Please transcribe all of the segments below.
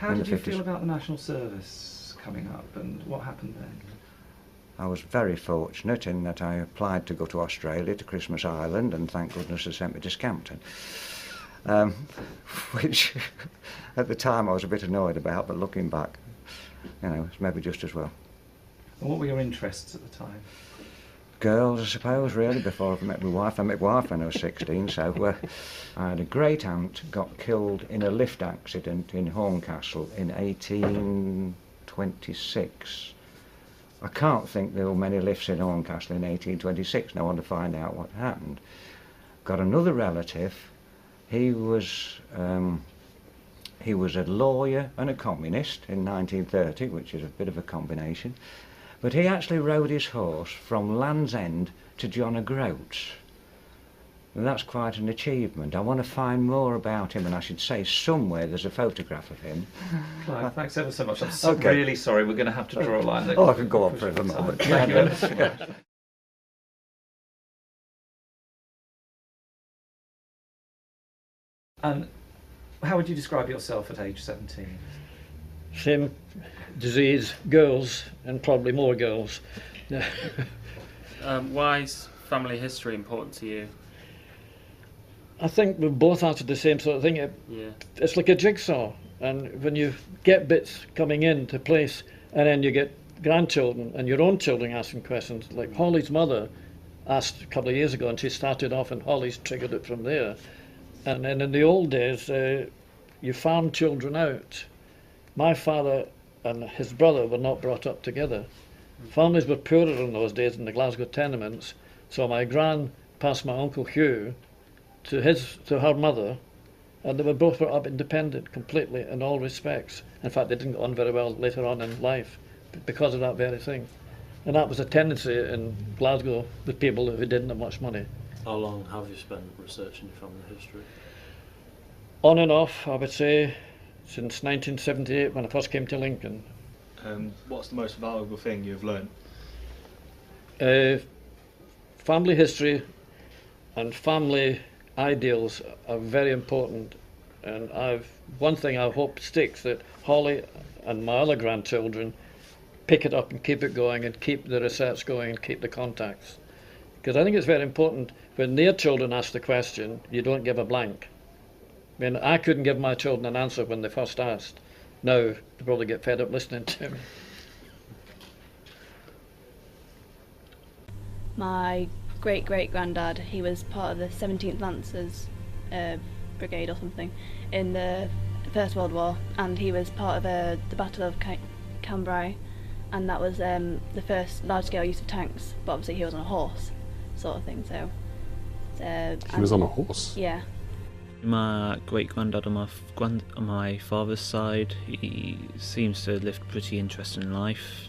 How did you feel about the National Service coming up, and what happened then? I was very fortunate in that I applied to go to Australia, to Christmas Island, and thank goodness they sent me to Scampton. Which at the time I was a bit annoyed about, but looking back, it's maybe just as well. And what were your interests at the time? Girls, I suppose, really, before I met my wife. I met my wife when I was 16, so I had a great aunt got killed in a lift accident in Horncastle in 1826. I can't think there were many lifts in Horncastle in 1826, and I wanted to find out what happened. Got another relative. He was a lawyer and a communist in 1930, which is a bit of a combination. But he actually rode his horse from Land's End to John O'Groats. And that's quite an achievement. I want to find more about him, and I should say somewhere there's a photograph of him. Clive, thanks ever so much. I'm really sorry, we're going to have to draw a line there. I could go on for a moment. Thank you. And how would you describe yourself at age 17? Same disease, girls, and probably more girls. Why is family history important to you? I think we both answered the same sort of thing. It's like a jigsaw, and when you get bits coming into place, and then you get grandchildren and your own children asking questions, like Holly's mother asked a couple of years ago, and she started off, and Holly's triggered it from there. And then in the old days, you farmed children out. My father and his brother were not brought up together. Families were poorer in those days in the Glasgow tenements, so my gran passed my Uncle Hugh to her mother, and they were both brought up independent completely in all respects. In fact, they didn't get on very well later on in life because of that very thing. And that was a tendency in Glasgow with people who didn't have much money. How long have you spent researching your family history? On and off, I would say, since 1978 when I first came to Lincoln. What's the most valuable thing you've learned? Family history and family ideals are very important, and one thing I hope sticks, that Holly and my other grandchildren pick it up and keep it going and keep the research going and keep the contacts. Because I think it's very important when their children ask the question, you don't give a blank. I mean, I couldn't give my children an answer when they first asked. Now they probably get fed up listening to me. My great-great-granddad, he was part of the 17th Lancers Brigade or something in the First World War, and he was part of the Battle of Cambrai, and that was the first large-scale use of tanks, but obviously he was on a horse, sort of thing, so... he was on a horse? Yeah. My great-granddad on my father's side, he seems to have lived a pretty interesting life.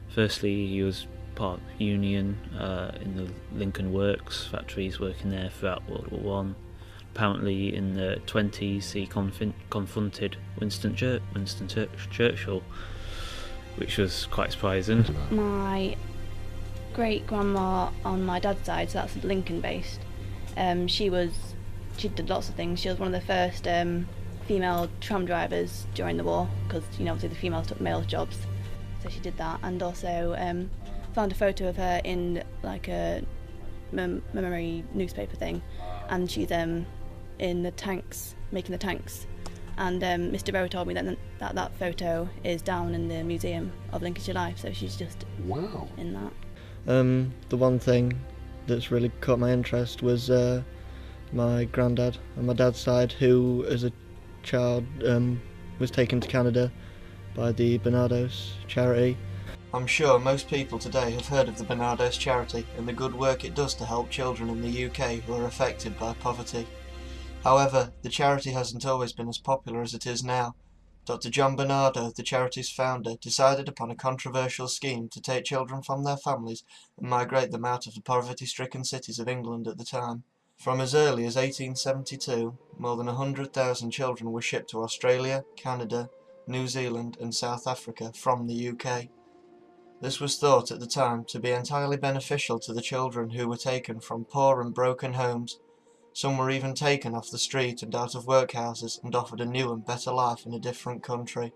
Firstly, he was part Union in the Lincoln Works factories, working there throughout World War One. Apparently in the 20s he confronted Winston Churchill, which was quite surprising. My great-grandma on my dad's side, so that's Lincoln based, she did lots of things. She was one of the first female tram drivers during the war, because obviously the females took male jobs, so she did that. And also found a photo of her in like a memory newspaper thing, and she's in the tanks, making the tanks. And Mr. Rowe told me that photo is down in the Museum of Lincolnshire Life, so she's just in that. The one thing that's really caught my interest was my granddad on my dad's side, who as a child was taken to Canada by the Barnardos charity. I'm sure most people today have heard of the Barnardos charity and the good work it does to help children in the UK who are affected by poverty. However, the charity hasn't always been as popular as it is now. Dr. John Barnardo, the charity's founder, decided upon a controversial scheme to take children from their families and migrate them out of the poverty-stricken cities of England at the time. From as early as 1872, more than 100,000 children were shipped to Australia, Canada, New Zealand and South Africa from the UK. This was thought at the time to be entirely beneficial to the children who were taken from poor and broken homes, Some were even taken off the street and out of workhouses and offered a new and better life in a different country.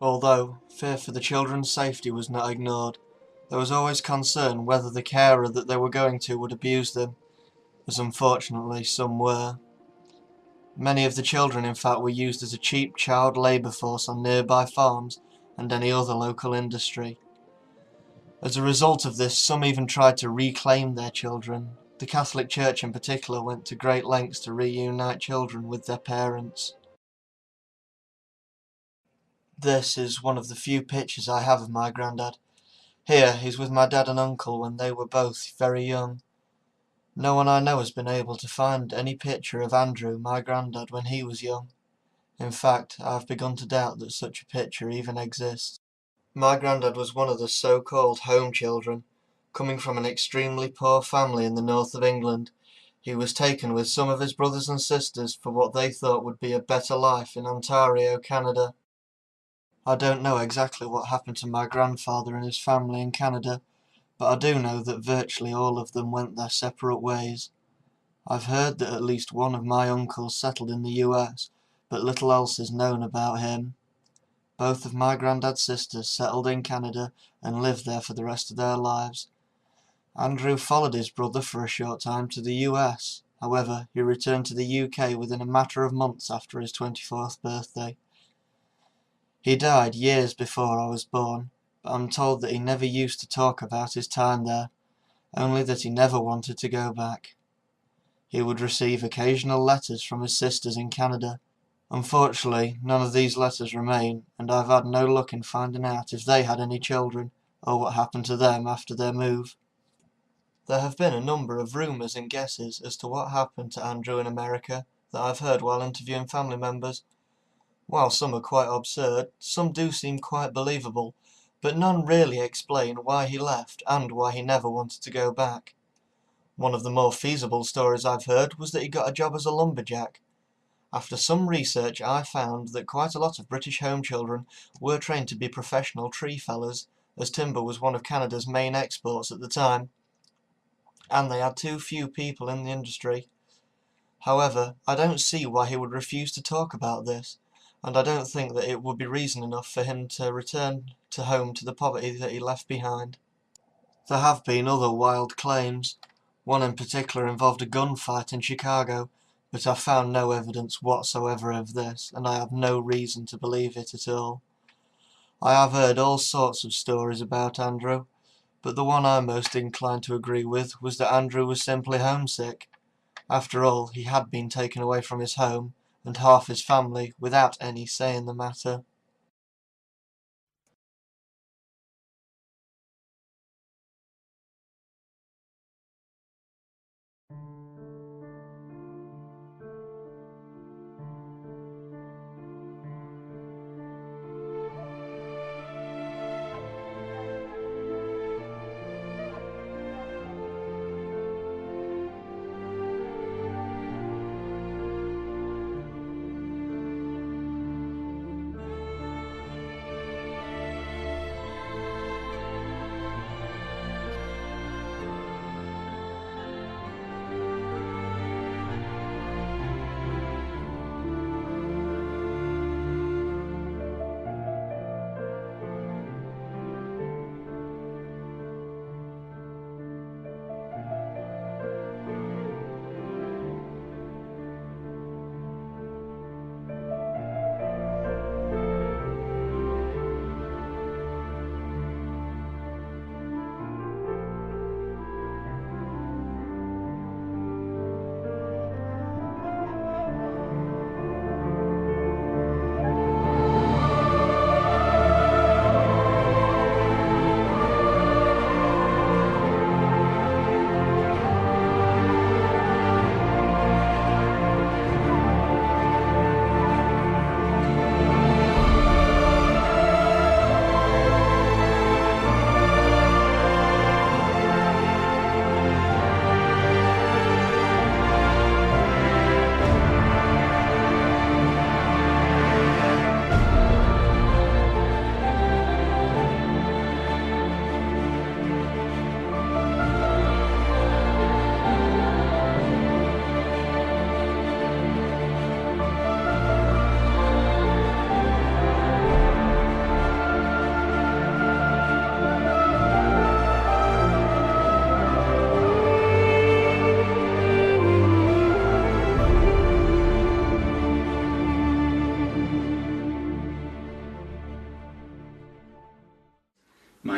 Although fear for the children's safety was not ignored, there was always concern whether the carer that they were going to would abuse them, as unfortunately some were. Many of the children in fact were used as a cheap child labour force on nearby farms and any other local industry. As a result of this, some even tried to reclaim their children. The Catholic Church in particular went to great lengths to reunite children with their parents. This is one of the few pictures I have of my granddad. Here he's with my dad and uncle when they were both very young. No one I know has been able to find any picture of Andrew, my granddad, when he was young. In fact, I have begun to doubt that such a picture even exists. My granddad was one of the so-called home children. Coming from an extremely poor family in the north of England, he was taken with some of his brothers and sisters for what they thought would be a better life in Ontario, Canada. I don't know exactly what happened to my grandfather and his family in Canada, but I do know that virtually all of them went their separate ways. I've heard that at least one of my uncles settled in the US, but little else is known about him. Both of my granddad's sisters settled in Canada and lived there for the rest of their lives. Andrew followed his brother for a short time to the US. However, he returned to the UK within a matter of months after his 24th birthday. He died years before I was born, but I'm told that he never used to talk about his time there, only that he never wanted to go back. He would receive occasional letters from his sisters in Canada. Unfortunately, none of these letters remain, and I've had no luck in finding out if they had any children, or what happened to them after their move. There have been a number of rumours and guesses as to what happened to Andrew in America that I've heard while interviewing family members. While some are quite absurd, some do seem quite believable, but none really explain why he left and why he never wanted to go back. One of the more feasible stories I've heard was that he got a job as a lumberjack. After some research, I found that quite a lot of British home children were trained to be professional tree fellers, as timber was one of Canada's main exports at the time, and they had too few people in the industry. However, I don't see why he would refuse to talk about this, and I don't think that it would be reason enough for him to return to home to the poverty that he left behind. There have been other wild claims. One in particular involved a gunfight in Chicago, but I found no evidence whatsoever of this, and I have no reason to believe it at all. I have heard all sorts of stories about Andrew, but the one I'm most inclined to agree with was that Andrew was simply homesick. After all, he had been taken away from his home and half his family without any say in the matter.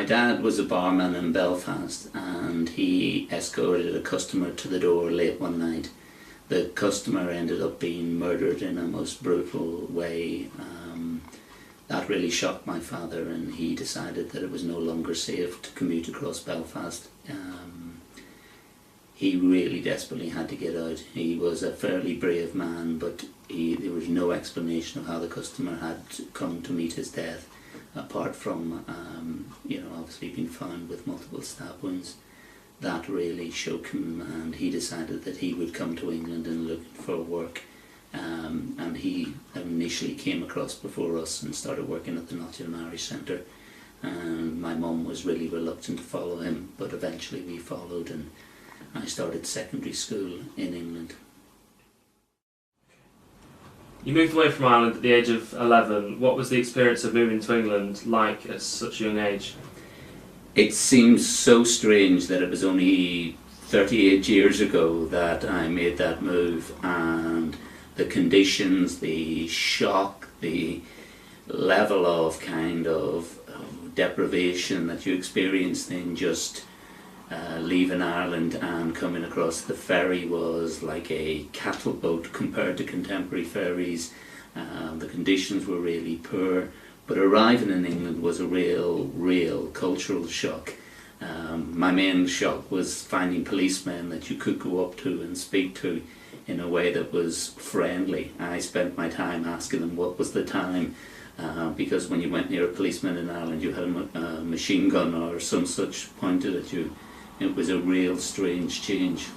dad was a barman in Belfast, and he escorted a customer to the door late one night. The customer ended up being murdered in a most brutal way. That really shocked my father, and he decided that it was no longer safe to commute across Belfast. He really desperately had to get out. He was a fairly brave man, but there was no explanation of how the customer had come to meet his death, apart from, obviously being found with multiple stab wounds. That really shook him, and he decided that he would come to England and look for work. And he initially came across before us and started working at the Nottingham Irish Centre. And my mum was really reluctant to follow him, but eventually we followed, and I started secondary school in England. You moved away from Ireland at the age of 11. What was the experience of moving to England like at such a young age? It seems so strange that it was only 38 years ago that I made that move, and the conditions, the shock, the level of kind of deprivation that you experienced in just leaving Ireland and coming across the ferry was like a cattle boat compared to contemporary ferries. The conditions were really poor, but arriving in England was a real cultural shock. My main shock was finding policemen that you could go up to and speak to in a way that was friendly. I spent my time asking them what was the time, because when you went near a policeman in Ireland you had a machine gun or some such pointed at you. It was a real strange change.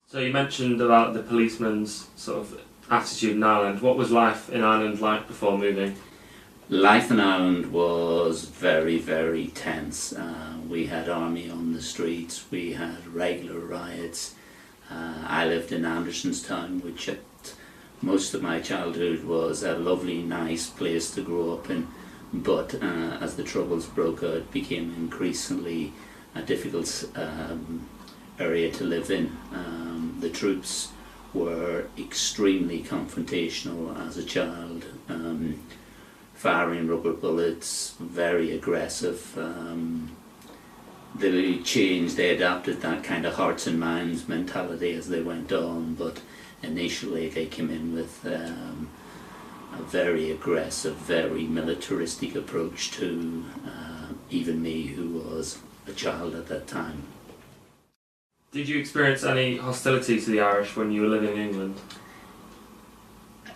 So you mentioned about the policeman's sort of attitude in Ireland. What was life in Ireland like before moving? Life in Ireland was very tense. We had army on the streets, we had regular riots. I lived in Andersonstown, which at most of my childhood was a lovely, nice place to grow up in, but as the Troubles broke out, it became increasingly a difficult area to live in. The troops were extremely confrontational as a child, firing rubber bullets, very aggressive. They changed, they adapted that kind of hearts and minds mentality as they went on, but initially they came in with a very aggressive, very militaristic approach to even me, who was a child at that time. Did you experience any hostility to the Irish when you were living in England?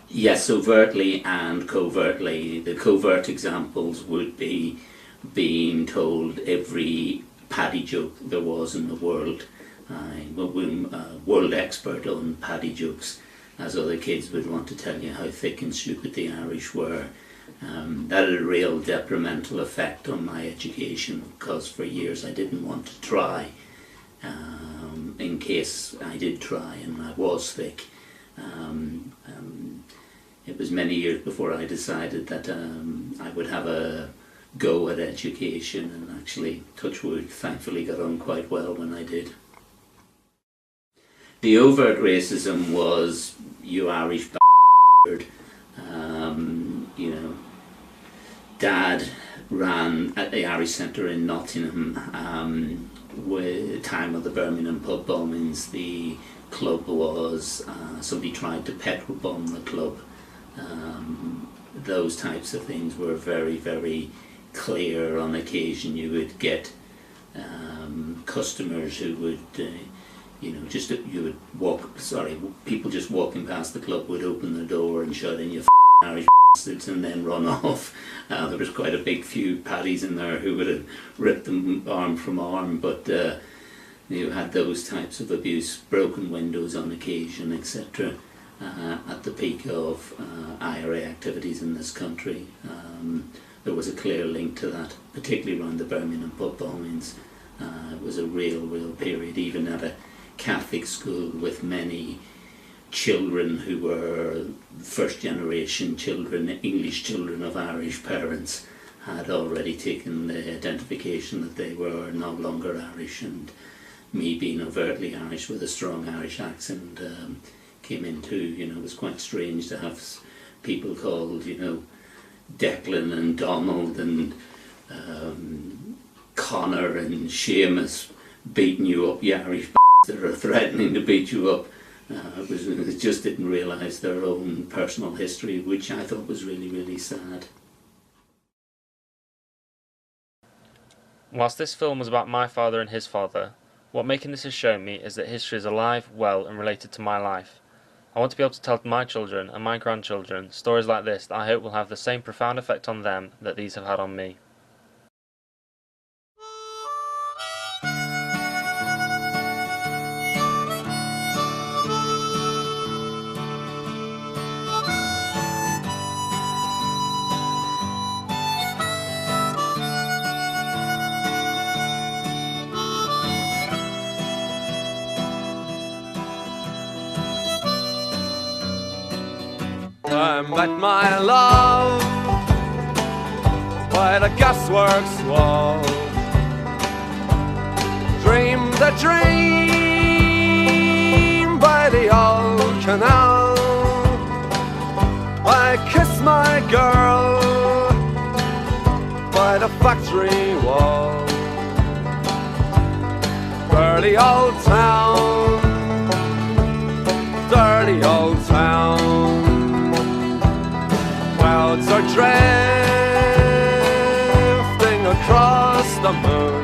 Yes, overtly and covertly. The covert examples would be being told every paddy joke there was in the world. I'm a world expert on paddy jokes, as other kids would want to tell you how thick and stupid the Irish were. That had a real detrimental effect on my education, because for years I didn't want to try, in case I did try and I was thick. It was many years before I decided that I would have a go at education, and actually, touch wood, thankfully got on quite well when I did. The overt racism was, you Irish bastard. Dad ran at the Irish Centre in Nottingham. With the time of the Birmingham pub bombings, the club was, somebody tried to petrol bomb the club. Those types of things were very clear. On occasion you would get customers who would, people just walking past the club would open the door and shout in, "You Irish bastards," and then run off. There was quite a big few paddies in there who would have ripped them arm from arm, but you had those types of abuse, broken windows on occasion, etc. At the peak of IRA activities in this country. There was a clear link to that, particularly around the Birmingham pub bombings. It was a real period, even at a Catholic school with many children who were first generation children, English children of Irish parents, had already taken the identification that they were no longer Irish, and me being overtly Irish with a strong Irish accent came into, it was quite strange to have people called, Declan and Donald and Connor and Seamus beating you up, Yari that are threatening to beat you up. It just didn't realise their own personal history, which I thought was really, really sad. Whilst this film was about my father and his father, what Making This has shown me is that history is alive, well, and related to my life. I want to be able to tell my children and my grandchildren stories like this that I hope will have the same profound effect on them that these have had on me. I met my love by the gasworks wall. Dreamed a dream by the old canal. I kissed my girl by the factory wall. Dirty old town, dirty old town. Clouds are drifting across the moon.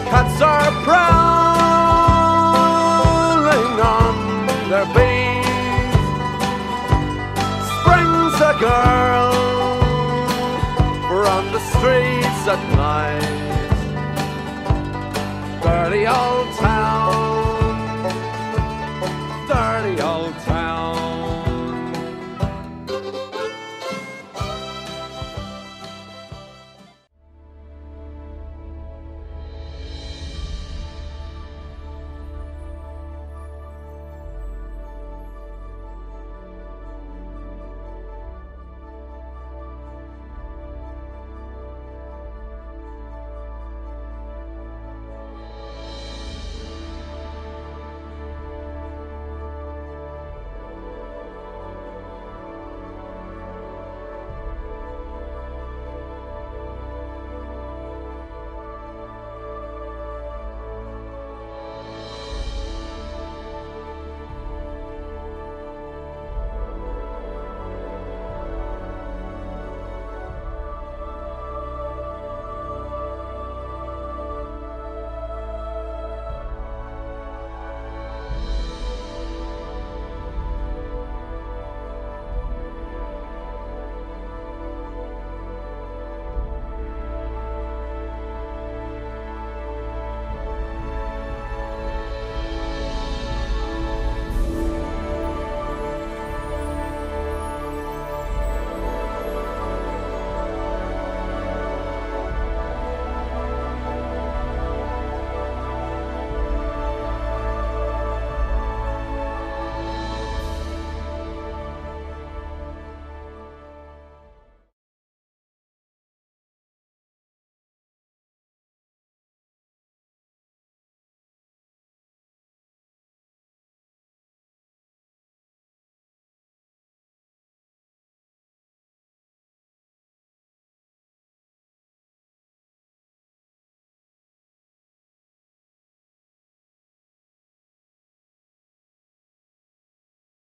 Cats are prowling on their beat. Springs a girl from the streets at night. Dirty old town.